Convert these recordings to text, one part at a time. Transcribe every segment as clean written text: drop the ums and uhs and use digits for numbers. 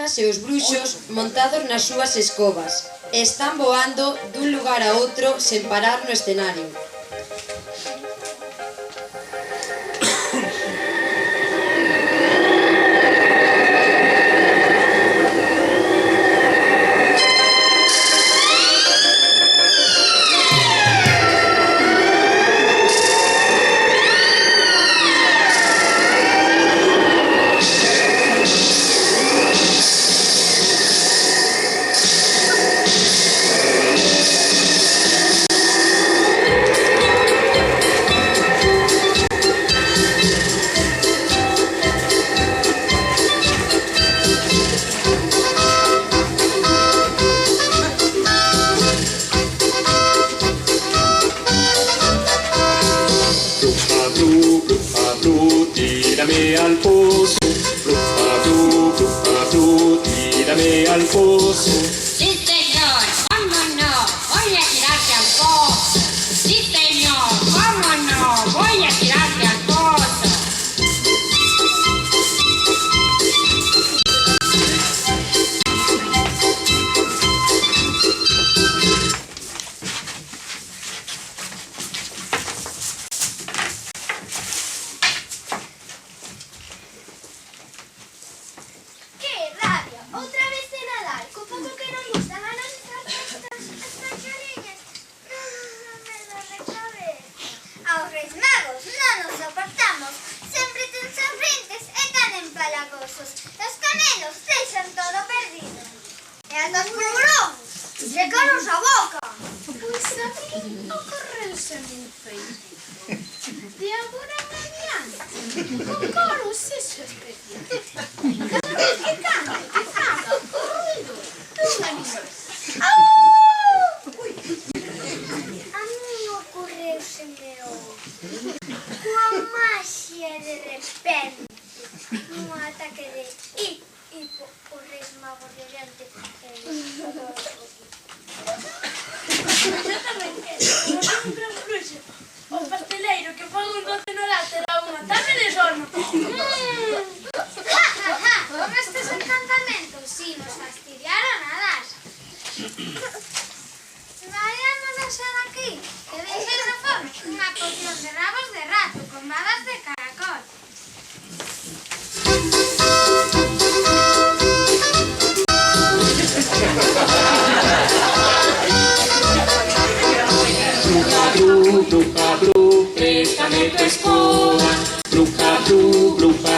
bruxas e os bruxos montados nas súas escobas e están voando dun lugar a outro sen parar no escenario. Tírame al pozo, bruja, bru, tírame al pozo. Sí, señor, cómo no, voy a tirarte al pozo. Sí, señor, cómo no, voy a tirarte al pozo. Los camelos deixan todo perdido. E ata os pulmóns, secaros a boca. Pois a mí ocorreuse un feito. De agora en adiante, con coros eso especial. Cada vez que cante, que faga o ruido dun animal. A mí ocorreuseme coa maxia de repente. Un ataque de o Reis Magos de oriente Exactamente, como sempre un bruxo. O pasteleiro que fai un doce no láser a unha tarde de sono. Con estes encantamentos, si nos fastidiaron a das. Vayamos a deixar aquí, que deixen de fome unha poción de rabos de rato con babas de caracol. Bruja, bru, préstame tu escoba. Bruja,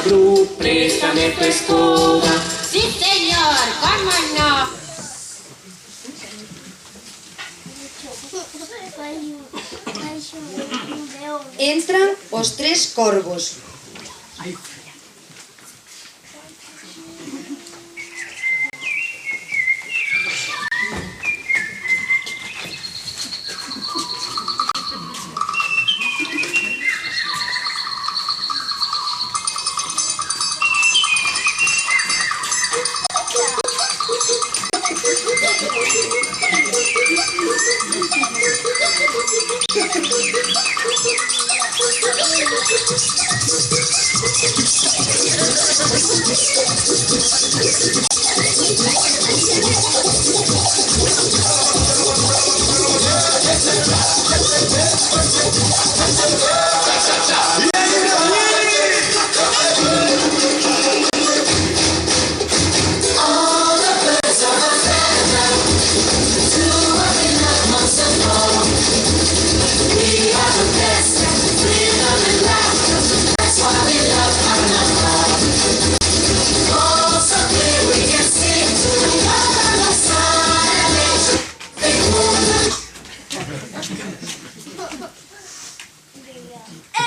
bru, préstame tu escoba. Sí, señor, cómo no. Entran os tres corvos.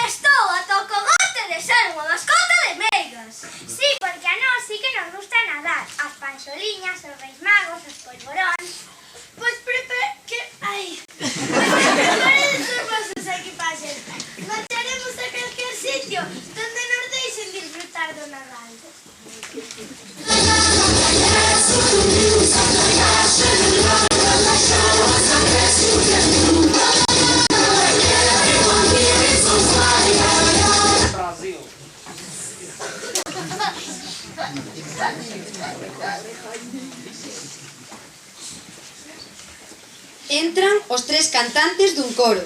Estou a tocogote de ser unha mascota de meigas. Sí, porque a nós sí que nos gusta nadar. As panxoliñas, os Reis Magos, os polvoróns. Pois que... Ai... Preparen os vosos equipaxes. Marcharemos a calquer sitio donde nos deixen disfrutar do Nadal. Brasil. Entran os 3 cantantes dun coro.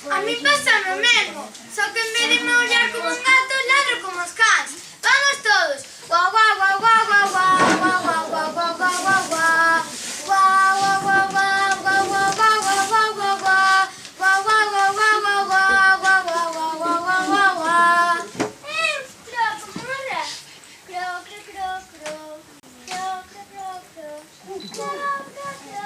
A mí pasa lo mesmo, só que en vez de maullar como un gato, ladro como os cans. Vamos todos. Guau, guau, guau, guau, guau, guau, guau, guau, guau, guau, guau, guau, guau. Guau, guau, guau, guau, guau, guau, guau, guau, guau, guau, guau. Guau, guau, guau, guau, guau, guau, guau, guau, guau, guau, guau, guau, guau. Cro, como un rap. Cro, cro, cro, cro. Cro, cro, cro, cro. Cro, cro, cro,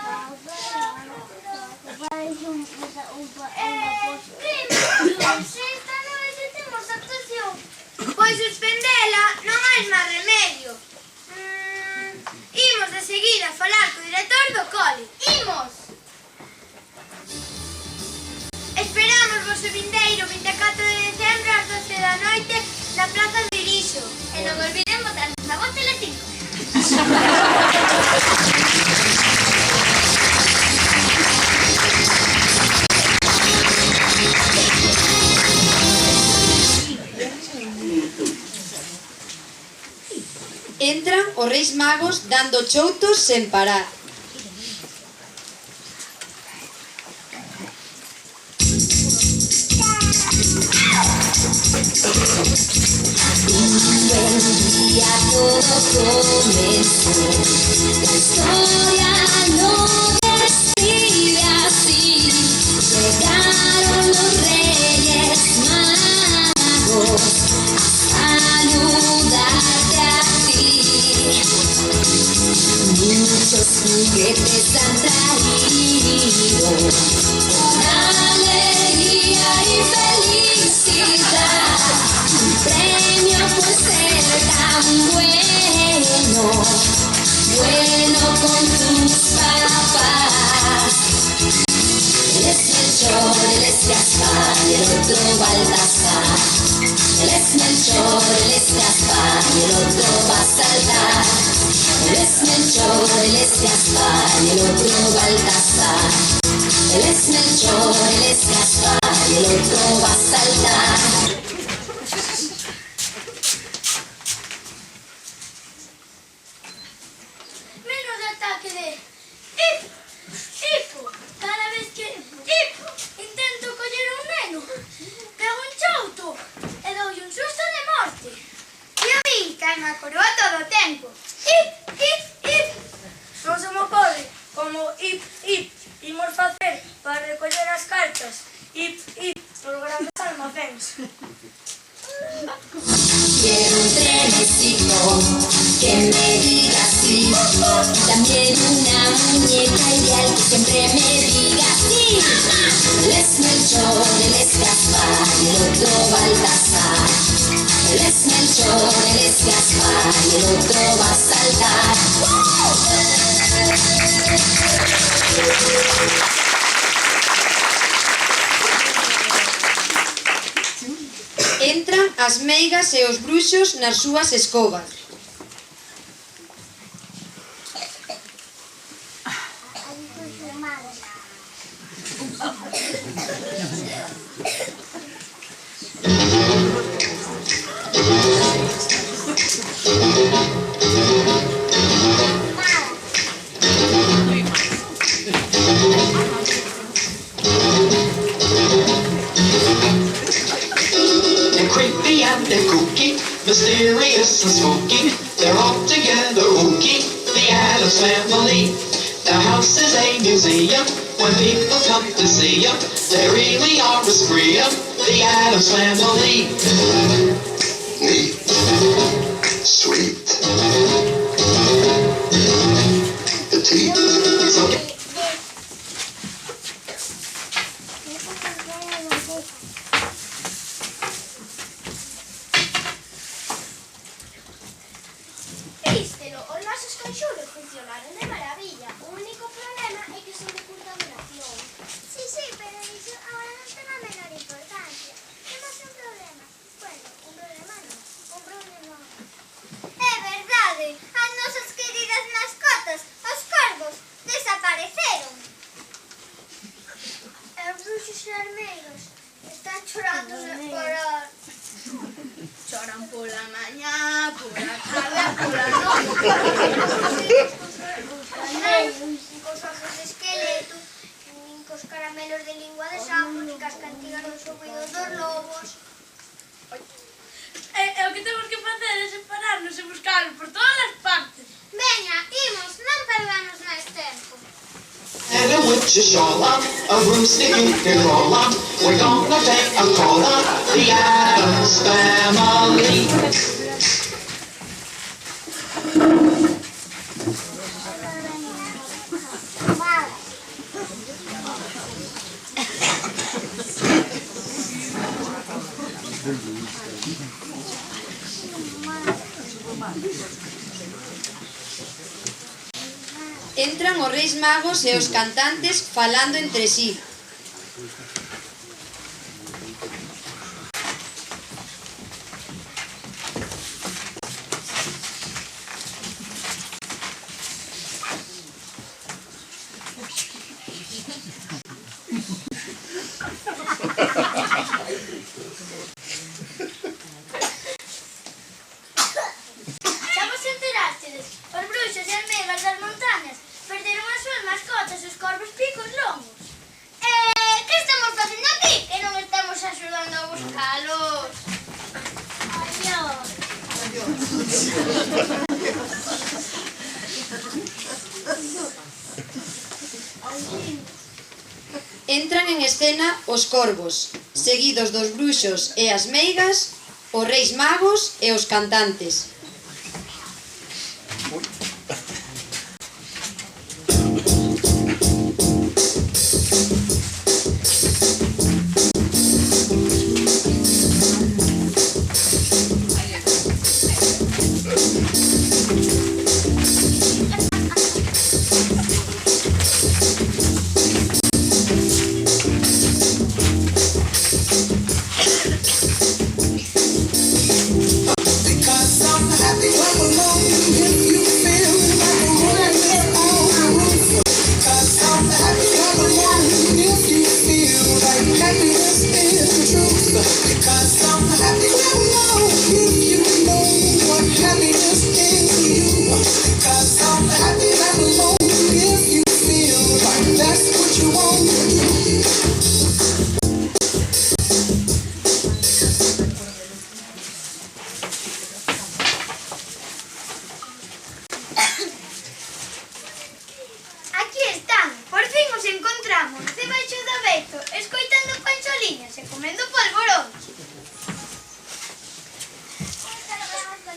esta noite temos actuación. Pois suspendela, non hai máis remedio. Imos de seguida a falar co director do cole. Imos! Esperamos vos o vindeiro 24 de decembro ás 12 da noite na Praza de Irixo. E non olviden votarnos na voz Telecinco. Entran os Reis Magos dando choutos sen parar. día todo comenzó. La historia no describe así. Llegaron los Reyes Magos a saludarte a ti. Muchos juguetes han traído con alegría y felicidad. Un premio por ser tan bueno, bueno con tus papás. Él es Melchor, él es Gaspar y el otro Baltasar. Él es Melchor, él es Gaspar y el otro va a saltar. Él es Melchor, él es Gaspar y el otro Baltasar. Él es Melchor, él es Gaspar y el otro va a saltar. Menos ataque de hipo. Cada vez que intento coller un neno, pego un chouto e doulle un susto de morte. E a mí caime a coroa todo o tempo. Non se me ocurre como imos facer para recoller as cartas. Nos grandes almacéns. Quiero un trenecito que me diga sí. También una muñeca ideal que siempre me diga sí. Él es Melchor, él es Gaspar y el otro Baltasar. Él es Melchor, él es Gaspar y el otro va a saltar. Entran as meigas e os bruxos nas súas escobas. Creepy and they're kooky, mysterious and spooky. They're all together ooky, the Addams Family. The house is a museum. When people come to see you, they really are a spree. The Addams Family. Neat. Sweet. Petite. So Vístelo, os nosos conxuros funcionaron de maravilla. O único problema é que son de curta duración. Sí, pero iso agora non ten a menor importancia. Temos un problema. Bueno, un problema non. Un problema. É verdade, as nosas queridas mascotas, os corvos, desapareceron. E os bruxos xermeiros están chorando de parar. Choran pola mañá, pola tarde, pola noite. Nin cos ojos de esqueleto, nin cos caramelos de lingua de sapo, nin cas cantigas dos ouvidos dos lobos. E o que temos que facer é separarnos e buscarlos por todas as partes. Veña, imos, non perdamos máis tempo. and a witch's shawl up, a broomstick you can roll up. We're gonna take a call up the Addams Family. Entran os Reis Magos e os cantantes falando entre sí. Xa vos enterastedes? Os bruxos e as megas das montañas perderon as súas mascotas, os corvos picos longos. Que estamos facendo aquí? Que non estamos axudando a buscalos. Adiós. Entran en escena os corvos, seguidos dos bruxos e as meigas, os Reis Magos e os cantantes. Aquí están, por fin os encontramos, debaixo do beito, escoitando panxoliñas e comendo polvoróns.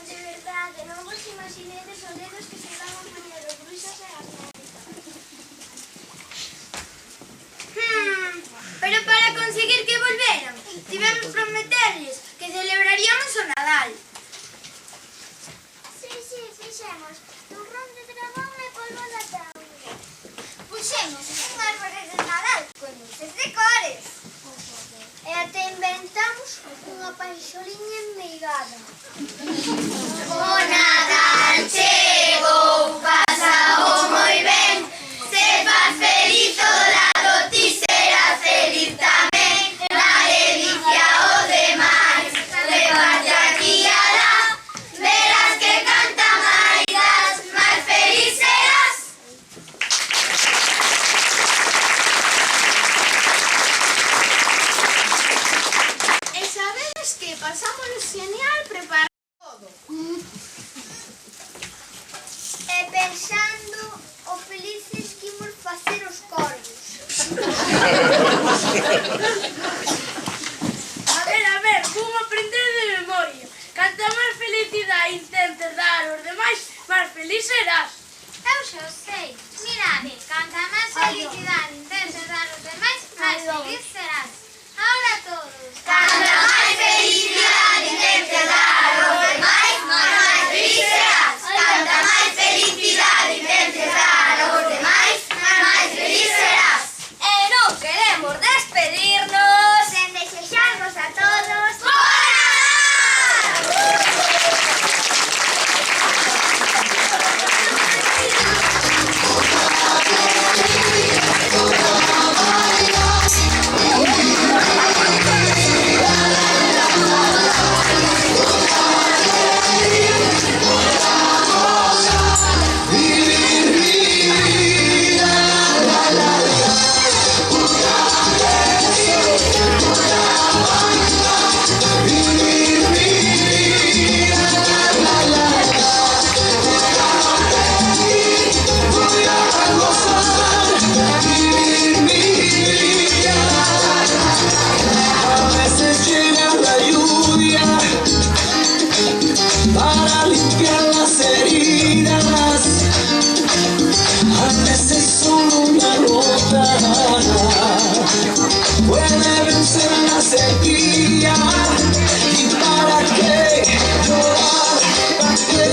De verdade, non vos imaginedes os dedos que se van a poñer os bruxos e as médicas. Pero para conseguir que volveran, tivemos prometerles que celebraríamos o Nadal. Sí, fixemos turrón de dragón e polvo de ataúde. Puxemos un árbore de Nadal con luces de cores. E até inventamos unha panxoliña enmeigada. O Nadal chegou, pasao moi ben. Se vas feliz o lado, ti serás feliz tamén. Na delicia o demais, levarte aquí alá. Verás que canta máis das, máis feliz serás. E sabedes que pasamos genial preparando todo. E pensando o felices que A ver, como aprender de memoria. Canta máis felicidade intentes dar aos demais, máis feliz serás. Eu xa sei. Mirade, canta máis felicidade intentes dar aos demais, máis feliz serás. Ahora todos. Canta máis felicidade intentes dar aos demais, máis feliz serás. Canta máis felicidade intentes dar aos demais, máis feliz serás. E non queremos despedirnos sen desexarvos a todos para limpiar las heridas, a veces solo una gota puede vencer la sequía. ¿Y para qué llorar? ¿Para qué?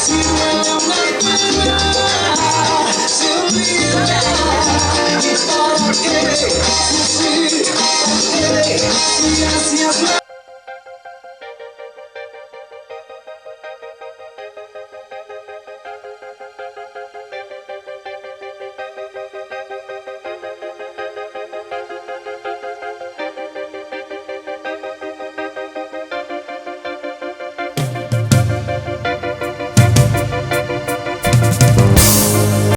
Si duele una pena se olvida. ¿Y para qué sufrir? ¿Para qué? Si así habla